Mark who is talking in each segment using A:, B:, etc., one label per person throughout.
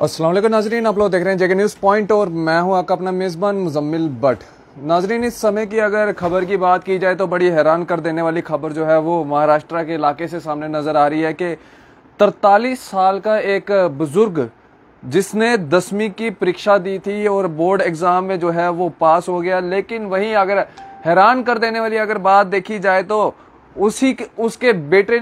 A: अस्सलाम वालेकुम नाजरीन, आप लोग देख रहे हैं जेके न्यूज़ पॉइंट और मैं हूं आपका अपना मेज़बान मुजम्मिल भट्ट। नाजरीन, इस समय की अगर खबर की बात की जाए तो बड़ी हैरान कर देने वाली खबर जो है वो महाराष्ट्र के इलाके से सामने नजर आ रही है कि 43 साल का एक बुजुर्ग जिसने 10वीं की परीक्षा दी थी और बोर्ड एग्जाम में जो है वो पास हो गया। लेकिन वहीं अगर हैरान कर देने वाली अगर बात देखी जाए तो उसके बेटे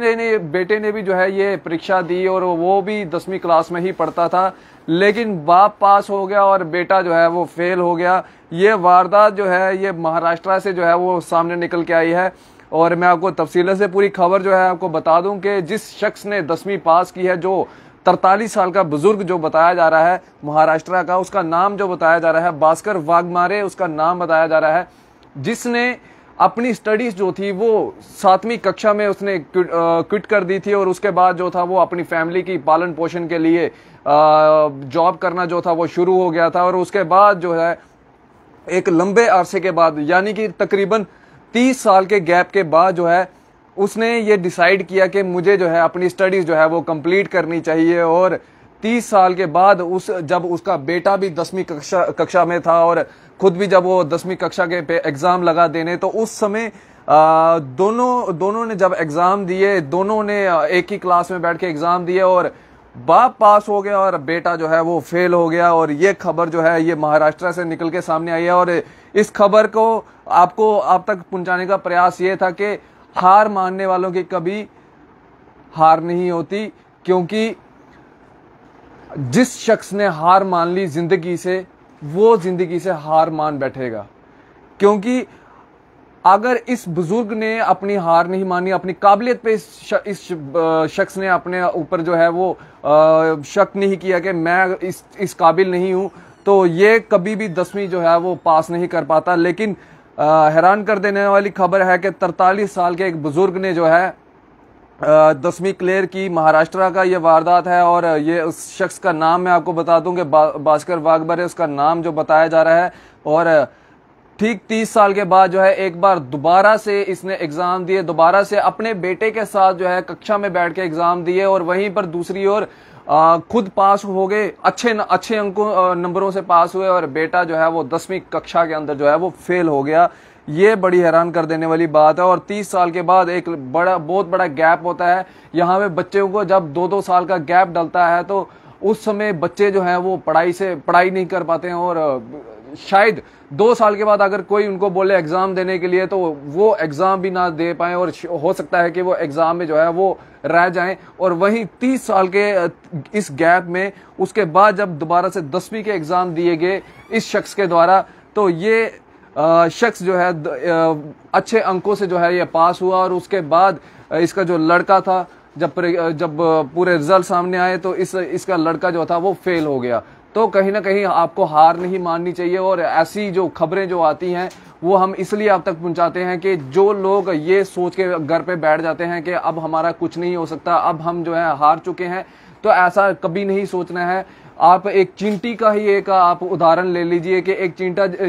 A: ने भी जो है ये परीक्षा दी और वो भी 10वीं क्लास में ही पढ़ता था, लेकिन बाप पास हो गया और बेटा जो है वो फेल हो गया। ये वारदात जो है ये महाराष्ट्र से जो है वो सामने निकल के आई है और मैं आपको तफसील से पूरी खबर जो है आपको बता दूं कि जिस शख्स ने 10वीं पास की है, जो 43 साल का बुजुर्ग जो बताया जा रहा है महाराष्ट्र का, उसका नाम जो बताया जा रहा है भास्कर वाघमारे उसका नाम बताया जा रहा है, जिसने अपनी स्टडीज जो थी वो 7वीं कक्षा में उसने क्विट कर दी थी और उसके बाद जो था वो अपनी फैमिली की पालन पोषण के लिए जॉब करना जो था वो शुरू हो गया था। और उसके बाद जो है एक लंबे अरसे के बाद यानी कि तकरीबन 30 साल के गैप के बाद जो है उसने ये डिसाइड किया कि मुझे जो है अपनी स्टडीज जो है वो कंप्लीट करनी चाहिए। और 30 साल के बाद जब उसका बेटा भी 10वीं कक्षा में था और खुद भी जब वो 10वीं कक्षा के पे एग्जाम लगा देने, तो उस समय दोनों ने जब एग्जाम दिए, दोनों ने एक ही क्लास में बैठ के एग्जाम दिए और बाप पास हो गया और बेटा जो है वो फेल हो गया। और ये खबर जो है ये महाराष्ट्र से निकल के सामने आई है और इस खबर को आप तक पहुंचाने का प्रयास ये था कि हार मानने वालों की कभी हार नहीं होती, क्योंकि जिस शख्स ने हार मान ली जिंदगी से, वो जिंदगी से हार मान बैठेगा। क्योंकि अगर इस बुजुर्ग ने अपनी हार नहीं मानी, अपनी काबिलियत पे इस शख्स ने अपने ऊपर जो है वो शक नहीं किया कि मैं इस काबिल नहीं हूं, तो ये कभी भी 10वीं जो है वो पास नहीं कर पाता। लेकिन हैरान कर देने वाली खबर है कि 43 साल के एक बुजुर्ग ने जो है 10वीं क्लियर की। महाराष्ट्र का ये वारदात है और ये उस शख्स का नाम मैं आपको बता दूं कि भास्कर वाघमारे उसका नाम जो बताया जा रहा है। और ठीक 30 साल के बाद जो है एक बार दोबारा से इसने एग्जाम दिए, दोबारा से अपने बेटे के साथ जो है कक्षा में बैठ के एग्जाम दिए और वहीं पर दूसरी ओर खुद पास हो गए, अच्छे अंकों नंबरों से पास हुए और बेटा जो है वो 10वीं कक्षा के अंदर जो है वो फेल हो गया। ये बड़ी हैरान कर देने वाली बात है। और 30 साल के बाद एक बहुत बड़ा गैप होता है। यहाँ पे बच्चों को जब 2-2 साल का गैप डलता है तो उस समय बच्चे जो हैं वो पढ़ाई नहीं कर पाते हैं और शायद 2 साल के बाद अगर कोई उनको बोले एग्जाम देने के लिए तो वो एग्जाम भी ना दे पाए और हो सकता है कि वो एग्जाम में जो है वो रह जाएं। और वहीं 30 साल के इस गैप में उसके बाद जब दोबारा से 10वीं के एग्जाम दिए गए इस शख्स के द्वारा, तो ये शख्स जो है अच्छे अंकों से जो है ये पास हुआ। और उसके बाद इसका जो लड़का था, जब पूरे रिजल्ट सामने आए तो इसका लड़का जो था वो फेल हो गया। तो कहीं ना कहीं आपको हार नहीं माननी चाहिए और ऐसी जो खबरें जो आती हैं वो हम इसलिए आप तक पहुंचाते हैं कि जो लोग ये सोच के घर पे बैठ जाते हैं कि अब हमारा कुछ नहीं हो सकता, अब हम जो है हार चुके हैं, तो ऐसा कभी नहीं सोचना है। आप एक चींटी का ही एक आप उदाहरण ले लीजिए कि एक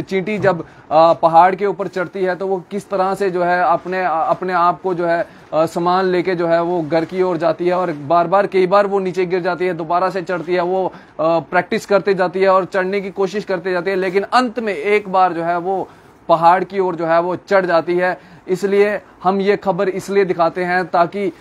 A: चींटी जब पहाड़ के ऊपर चढ़ती है तो वो किस तरह से जो है अपने आप को जो है सामान लेके जो है वो घर की ओर जाती है और कई बार वो नीचे गिर जाती है, दोबारा से चढ़ती है, वो प्रैक्टिस करते जाती है और चढ़ने की कोशिश करते जाती है, लेकिन अंत में एक बार जो है वो पहाड़ की ओर जो है वो चढ़ जाती है। इसलिए हम ये खबर इसलिए दिखाते हैं ताकि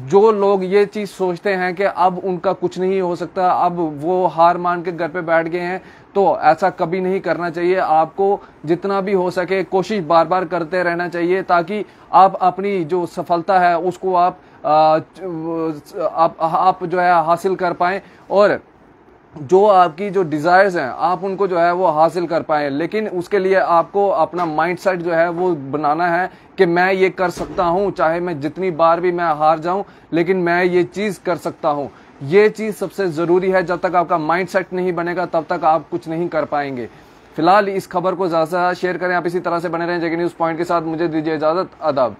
A: जो लोग ये चीज सोचते हैं कि अब उनका कुछ नहीं हो सकता, अब वो हार मान के घर पे बैठ गए हैं, तो ऐसा कभी नहीं करना चाहिए। आपको जितना भी हो सके कोशिश बार बार करते रहना चाहिए ताकि आप अपनी जो सफलता है उसको आप जो है हासिल कर पाएं और जो आपकी जो डिजायर्स हैं आप उनको जो है वो हासिल कर पाए। लेकिन उसके लिए आपको अपना माइंडसेट जो है वो बनाना है कि मैं ये कर सकता हूं, चाहे मैं जितनी बार भी मैं हार जाऊं लेकिन मैं ये चीज कर सकता हूं। ये चीज सबसे जरूरी है। जब तक आपका माइंडसेट नहीं बनेगा तब तक आप कुछ नहीं कर पाएंगे। फिलहाल इस खबर को ज्यादा से ज्यादा शेयर करें। आप इसी तरह से बने रहें जेके न्यूज़ पॉइंट के साथ। मुझे दीजिए इजाजत। आदाब।